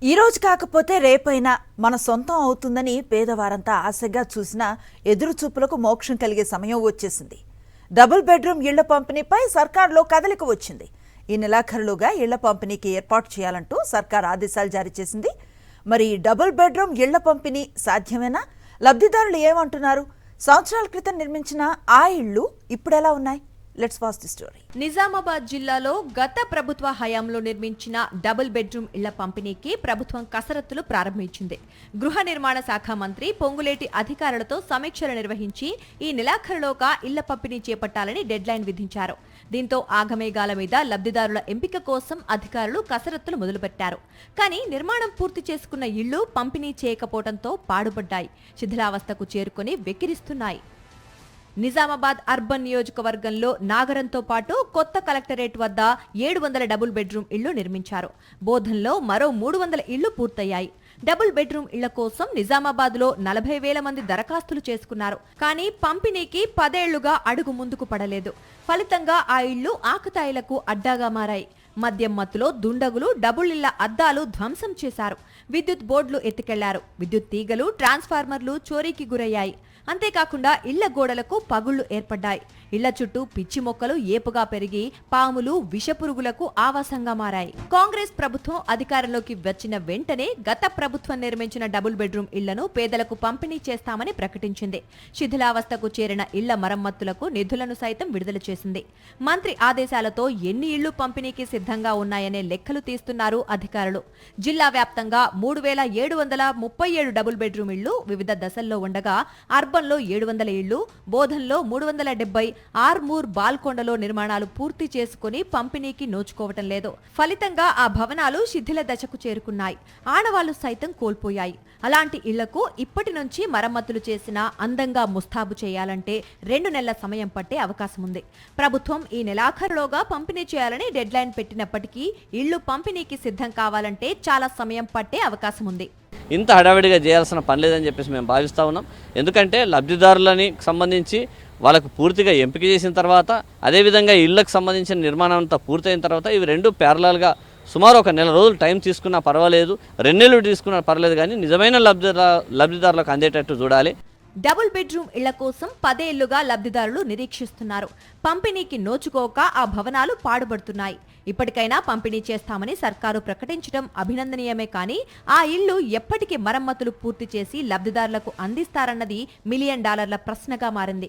ఈ రోజు కాకపోతే రేపైనా మన సొంతం అవుతుందని పేదవారంతా ఆశగా చూసిన ఎదురుచూపులకు మోక్షం కలిగే సమయం వచ్చేసింది. డబుల్ బెడ్రూమ్ ఇళ్ల పంపిణీపై సర్కార్లో కదలిక వచ్చింది. ఈ నెలాఖరులోగా ఇళ్ల పంపిణీకి ఏర్పాటు చేయాలంటూ సర్కార్ ఆదేశాలు జారీ చేసింది. మరి డబుల్ బెడ్రూమ్ ఇళ్ల పంపిణీ సాధ్యమేనా? లబ్ధిదారులు ఏమంటున్నారు? సంవత్సరాల క్రితం నిర్మించిన ఆ ఇళ్లు ఇప్పుడెలా ఉన్నాయి? Let's watch the story. Nizamabad జిల్లాలో గత ప్రభుత్వ హయాంలో నిర్మించిన డబుల్ బెడ్రూమ్ ఇళ్ల పంపిణీకి ప్రభుత్వం కసరత్తులు ప్రారంభించింది. గృహ నిర్మాణ శాఖ మంత్రి పొంగులేటి అధికారులతో సమీక్షలు నిర్వహించి ఈ నెలాఖరులోగా ఇళ్ల పంపిణీ చేపట్టాలని డెడ్లైన్ విధించారు. దీంతో ఆగమేఘాల మీద లబ్ధిదారుల ఎంపిక కోసం అధికారులు కసరత్తులు మొదలుపెట్టారు. కానీ నిర్మాణం పూర్తి చేసుకున్న ఇళ్లు పంపిణీ చేయకపోవడంతో పాడుపడ్డాయి, శిథిలావస్థకు చేరుకుని వెక్కిరిస్తున్నాయి. నిజామాబాద్ అర్బన్ నియోజకవర్గంలో నాగరంతో పాటు కొత్త కలెక్టరేట్ వద్ద 700 డబుల్ బెడ్రూమ్ ఇళ్లు నిర్మించారు. బోధన్లో మరో 300 ఇళ్లు పూర్తయ్యాయి. డబుల్ బెడ్రూమ్ ఇళ్ల కోసం నిజామాబాద్లో 40,000 మంది దరఖాస్తులు చేసుకున్నారు. కానీ పంపిణీకి 10 ఏళ్లుగా అడుగు ముందుకు పడలేదు. ఫలితంగా ఆ ఇళ్లు ఆకతాయిలకు అడ్డాగా మారాయి. మద్యం మత్తులో దుండగులు డబుల్ ఇళ్ల అద్దాలు ధ్వంసం చేశారు. విద్యుత్ బోర్డులు ఎత్తుకెళ్లారు. విద్యుత్ తీగలు, ట్రాన్స్ఫార్మర్లు చోరీకి గురయ్యాయి. అంతేకాకుండా ఇళ్ల గోడలకు పగుళ్లు ఏర్పడ్డాయి. ఇళ్ల చుట్టూ పిచ్చి మొక్కలు ఏపుగా పెరిగి పాములు, విషపురుగులకు ఆవాసంగా మారాయి. కాంగ్రెస్ ప్రభుత్వం అధికారంలోకి వచ్చిన వెంటనే గత ప్రభుత్వం నిర్మించిన డబుల్ బెడ్రూమ్ ఇళ్లను పేదలకు పంపిణీ చేస్తామని ప్రకటించింది. శిథిలావస్థకు చేరిన ఇళ్ల మరమ్మతులకు నిధులను సైతం విడుదల చేసింది. మంత్రి ఆదేశాలతో ఎన్ని ఇళ్లు పంపిణీకి సిద్ధంగా ఉన్నాయనే లెక్కలు తీస్తున్నారు అధికారులు. జిల్లా వ్యాప్తంగా 3,737 డబుల్ బెడ్రూమ్ ఇళ్లు వివిధ దశల్లో ఉండగా అర్బన్లో 700 ఇళ్లు, బోధన్లో 370, ఆర్మూర్, బాల్కొండలో నిర్మాణాలు పూర్తి చేసుకుని పంపిణీకి నోచుకోవటం లేదు. ఫలితంగా ఆ భవనాలు శిథిల దశకు చేరుకున్నాయి. ఆనవాళ్లు సైతం కోల్పోయాయి. అలాంటి ఇళ్లకు ఇప్పటి నుంచి మరమ్మతులు చేసినా అందంగా ముస్తాబు చేయాలంటే 2 నెలల సమయం పట్టే అవకాశం ఉంది. ప్రభుత్వం ఈ నెలాఖరులోగా పంపిణీ చేయాలని డెడ్లైన్ పెట్టినప్పటికీ ఇళ్లు పంపిణీకి సిద్ధం కావాలంటే చాలా సమయం పట్టే అవకాశం ఉంది. ఇంత హడావిడిగా చేయాల్సిన పని లేదని చెప్పేసి మేము భావిస్తూ ఉన్నాం. ఎందుకంటే లబ్ధిదారులని సంబంధించి వాళ్ళకు పూర్తిగా ఎంపిక చేసిన తర్వాత, అదేవిధంగా ఇళ్లకు సంబంధించిన నిర్మాణం అంతా పూర్తయిన తర్వాత ఇవి రెండు ప్యారలల్గా సుమారు 1 నెల రోజులు టైం తీసుకున్నా పర్వాలేదు, 2 నెలలు తీసుకున్నా పర్వాలేదు, కానీ నిజమైన లబ్ధిదారులకు అందేటట్టు చూడాలి. డబుల్ బెడ్రూమ్ ఇళ్ల కోసం 10 ఏళ్లుగా లబ్ధిదారులు నిరీక్షిస్తున్నారు. పంపిణీకి నోచుకోక ఆ భవనాలు పాడుబడుతున్నాయి. ఇప్పటికైనా పంపిణీ చేస్తామని సర్కారు ప్రకటించడం అభినందనీయమే, కానీ ఆ ఇళ్లు ఎప్పటికీ మరమ్మతులు పూర్తి చేసి లబ్ధిదారులకు అందిస్తారన్నది $1 మిలియన్ ప్రశ్నగా మారింది.